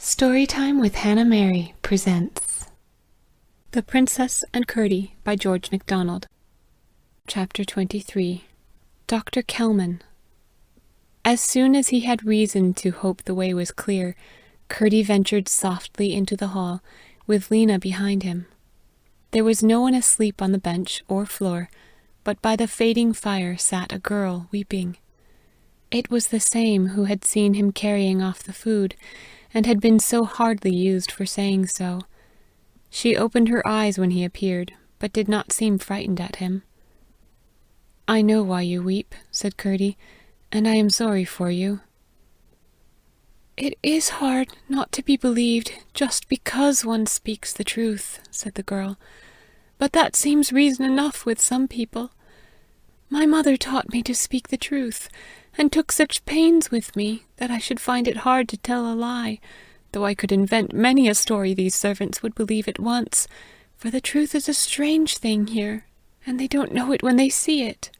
Storytime with HannahMary Presents The Princess and Curdie by George MacDonald. Chapter 23. Dr. Kelman. As soon as he had reason to hope the way was clear, Curdie ventured softly into the hall, with Lena behind him. There was no one asleep on the bench or floor, but by the fading fire sat a girl weeping. It was the same who had seen him carrying off the food, and had been so hardly used for saying so. She opened her eyes when he appeared, but did not seem frightened at him. "I know why you weep," said Curdie, "and I am sorry for you." "It is hard not to be believed just because one speaks the truth," said the girl, "but that seems reason enough with some people. My mother taught me to speak the truth, and took such pains with me that I should find it hard to tell a lie, though I could invent many a story these servants would believe at once, for the truth is a strange thing here, and they don't know it when they see it.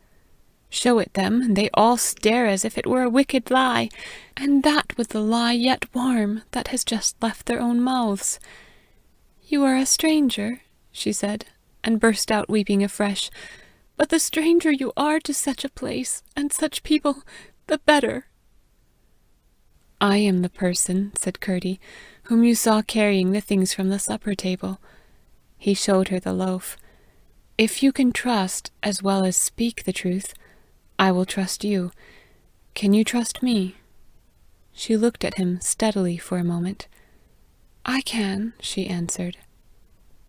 Show it them, and they all stare as if it were a wicked lie, and that with the lie yet warm that has just left their own mouths. You are a stranger," she said, and burst out weeping afresh, "but the stranger you are to such a place, and such people, the better." "I am the person," said Curdie, "whom you saw carrying the things from the supper table." He showed her the loaf. "If you can trust, as well as speak the truth, I will trust you. Can you trust me?" She looked at him steadily for a moment. "I can," she answered.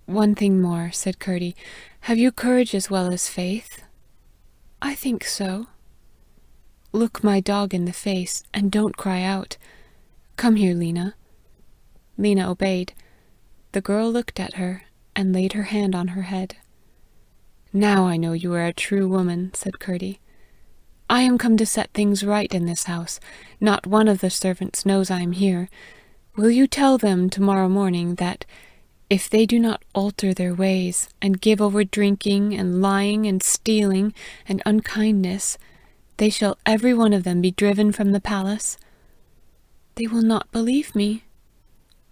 "One thing more," said Curdie. "Have you courage as well as faith?" "I think so." "Look my dog in the face, and don't cry out. Come here, Lena." Lena obeyed. The girl looked at her, and laid her hand on her head. "Now I know you are a true woman," said Curdie. "I am come to set things right in this house. Not one of the servants knows I am here. Will you tell them tomorrow morning that, if they do not alter their ways, and give over drinking and lying and stealing and unkindness, they shall every one of them be driven from the palace?" "They will not believe me."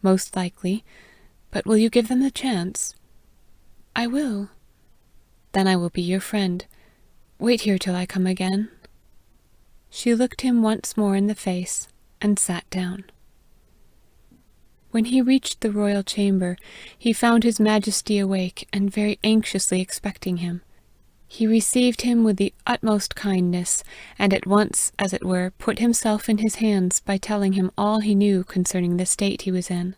"Most likely. But will you give them the chance?" "I will." "Then I will be your friend. Wait here till I come again." She looked him once more in the face, and sat down. When he reached the royal chamber, he found his majesty awake, and very anxiously expecting him. He received him with the utmost kindness, and at once, as it were, put himself in his hands by telling him all he knew concerning the state he was in.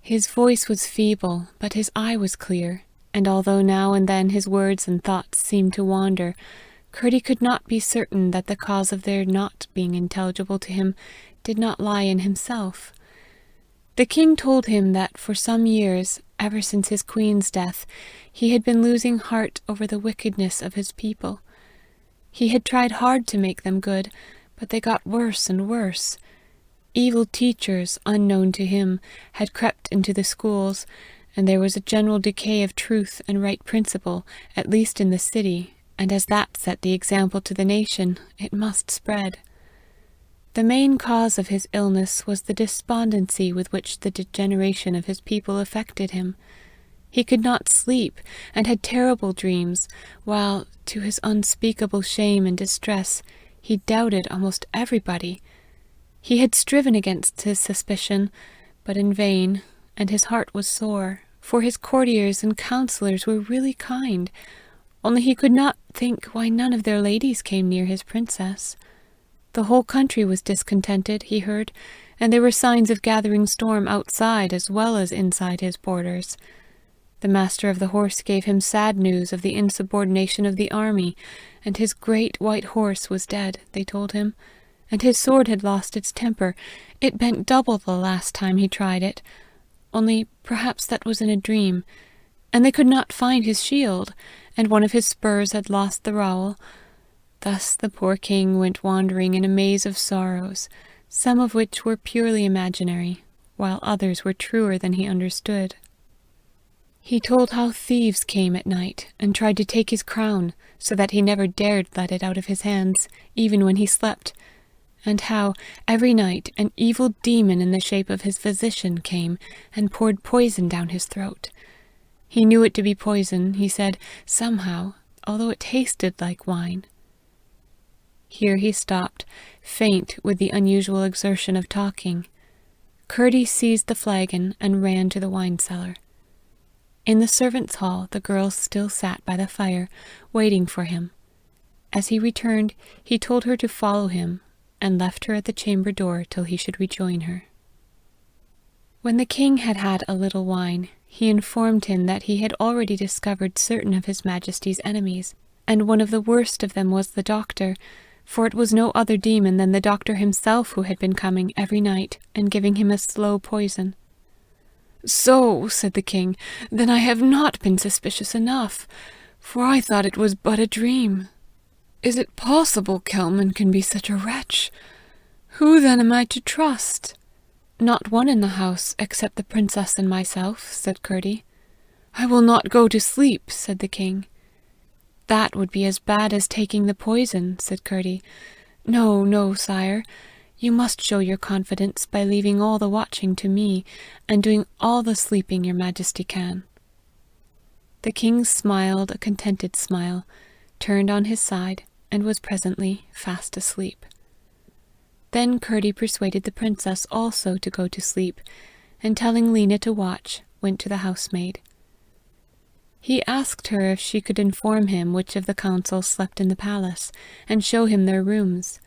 His voice was feeble, but his eye was clear, and although now and then his words and thoughts seemed to wander, Curdie could not be certain that the cause of their not being intelligible to him did not lie in himself. The king told him that for some years, ever since his queen's death, he had been losing heart over the wickedness of his people. He had tried hard to make them good, but they got worse and worse. Evil teachers, unknown to him, had crept into the schools, and there was a general decay of truth and right principle, at least in the city, and as that set the example to the nation, it must spread. The main cause of his illness was the despondency with which the degeneration of his people affected him. He could not sleep, and had terrible dreams, while, to his unspeakable shame and distress, he doubted almost everybody. He had striven against his suspicion, but in vain, and his heart was sore, for his courtiers and counsellors were really kind, only he could not think why none of their ladies came near his princess. The whole country was discontented, he heard, and there were signs of gathering storm outside as well as inside his borders. The master of the horse gave him sad news of the insubordination of the army, and his great white horse was dead, they told him, and his sword had lost its temper. It bent double the last time he tried it, only perhaps that was in a dream, and they could not find his shield, and one of his spurs had lost the rowel. Thus the poor king went wandering in a maze of sorrows, some of which were purely imaginary, while others were truer than he understood. He told how thieves came at night and tried to take his crown, so that he never dared let it out of his hands, even when he slept, and how every night an evil demon in the shape of his physician came and poured poison down his throat. He knew it to be poison, he said, somehow, although it tasted like wine. Here he stopped, faint with the unusual exertion of talking. Curdie seized the flagon and ran to the wine cellar. In the servants' hall the girl still sat by the fire, waiting for him. As he returned, he told her to follow him, and left her at the chamber door till he should rejoin her. When the king had had a little wine, he informed him that he had already discovered certain of his majesty's enemies, and one of the worst of them was the doctor, for it was no other demon than the doctor himself who had been coming every night and giving him a slow poison. "So," said the king, "then I have not been suspicious enough, for I thought it was but a dream. Is it possible Kelman can be such a wretch? Who then am I to trust?" "Not one in the house, except the princess and myself," said Curdie. "I will not go to sleep," said the king. "That would be as bad as taking the poison," said Curdie. "No, no, sire. You must show your confidence by leaving all the watching to me, and doing all the sleeping your majesty can." The king smiled a contented smile, turned on his side, and was presently fast asleep. Then Curdie persuaded the princess also to go to sleep, and telling Lena to watch, went to the housemaid. He asked her if she could inform him which of the council slept in the palace, and show him their rooms.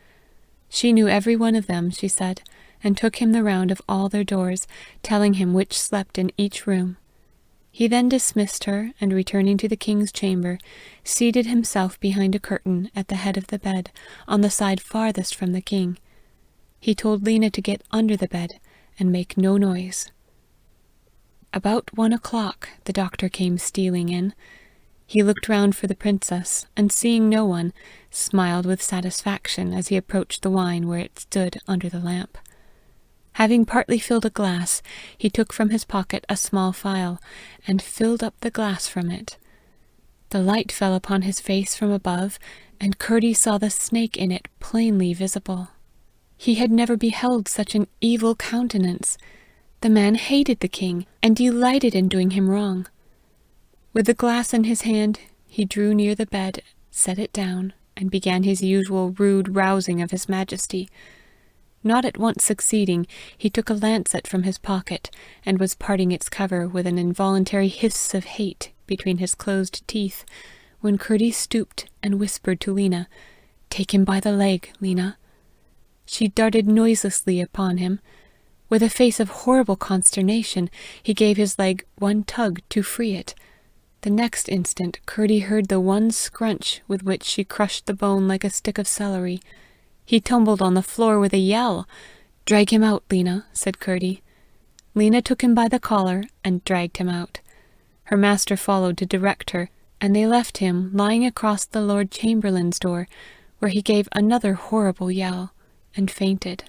She knew every one of them, she said, and took him the round of all their doors, telling him which slept in each room. He then dismissed her, and returning to the king's chamber, seated himself behind a curtain at the head of the bed, on the side farthest from the king. He told Lena to get under the bed, and make no noise. About 1 o'clock the doctor came stealing in. He looked round for the princess, and seeing no one, smiled with satisfaction as he approached the wine where it stood under the lamp. Having partly filled a glass, he took from his pocket a small phial, and filled up the glass from it. The light fell upon his face from above, and Curdie saw the snake in it plainly visible. He had never beheld such an evil countenance. The man hated the king, and delighted in doing him wrong. With the glass in his hand, he drew near the bed, set it down, and began his usual rude rousing of his majesty. Not at once succeeding, he took a lancet from his pocket, and was parting its cover with an involuntary hiss of hate between his closed teeth, when Curdie stooped and whispered to Lena, "Take him by the leg, Lena." She darted noiselessly upon him. With a face of horrible consternation, he gave his leg one tug to free it. The next instant Curdie heard the one scrunch with which she crushed the bone like a stick of celery. He tumbled on the floor with a yell. "Drag him out, Lena," said Curdie. Lena took him by the collar and dragged him out. Her master followed to direct her, and they left him lying across the Lord Chamberlain's door, where he gave another horrible yell, and fainted.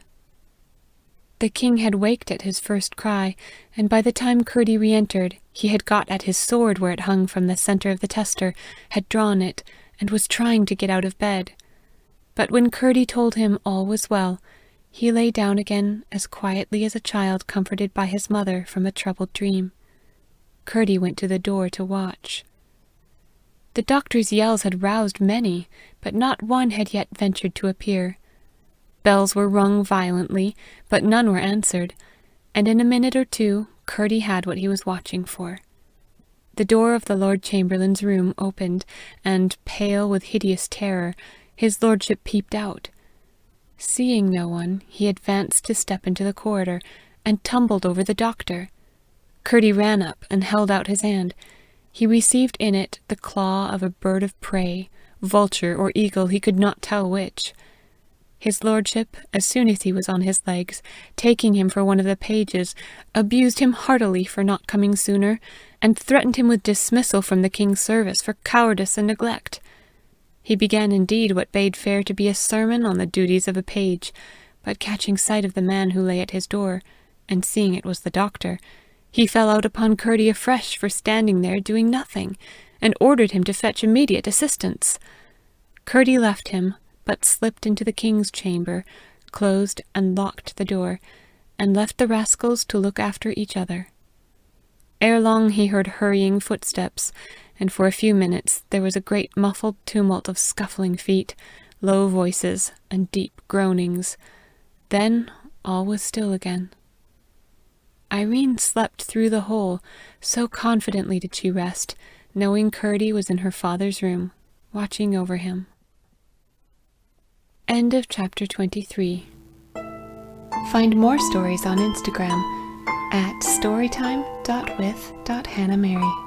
The king had waked at his first cry, and by the time Curdie re-entered, he had got at his sword where it hung from the centre of the tester, had drawn it, and was trying to get out of bed. But when Curdie told him all was well, he lay down again as quietly as a child comforted by his mother from a troubled dream. Curdie went to the door to watch. The doctor's yells had roused many, but not one had yet ventured to appear. Bells were rung violently, but none were answered, and in a minute or two Curdie had what he was watching for. The door of the Lord Chamberlain's room opened, and, pale with hideous terror, his lordship peeped out. Seeing no one, he advanced to step into the corridor, and tumbled over the doctor. Curdie ran up and held out his hand. He received in it the claw of a bird of prey, vulture or eagle, he could not tell which. His lordship, as soon as he was on his legs, taking him for one of the pages, abused him heartily for not coming sooner, and threatened him with dismissal from the king's service for cowardice and neglect. He began indeed what bade fair to be a sermon on the duties of a page, but catching sight of the man who lay at his door, and seeing it was the doctor, he fell out upon Curdie afresh for standing there doing nothing, and ordered him to fetch immediate assistance. Curdie left him, but slipped into the king's chamber, closed and locked the door, and left the rascals to look after each other. Ere long he heard hurrying footsteps, and for a few minutes there was a great muffled tumult of scuffling feet, low voices, and deep groanings. Then all was still again. Irene slept through the whole, so confidently did she rest, knowing Curdie was in her father's room, watching over him. End of chapter 23. Find more stories on Instagram at storytime.with.HannahMary.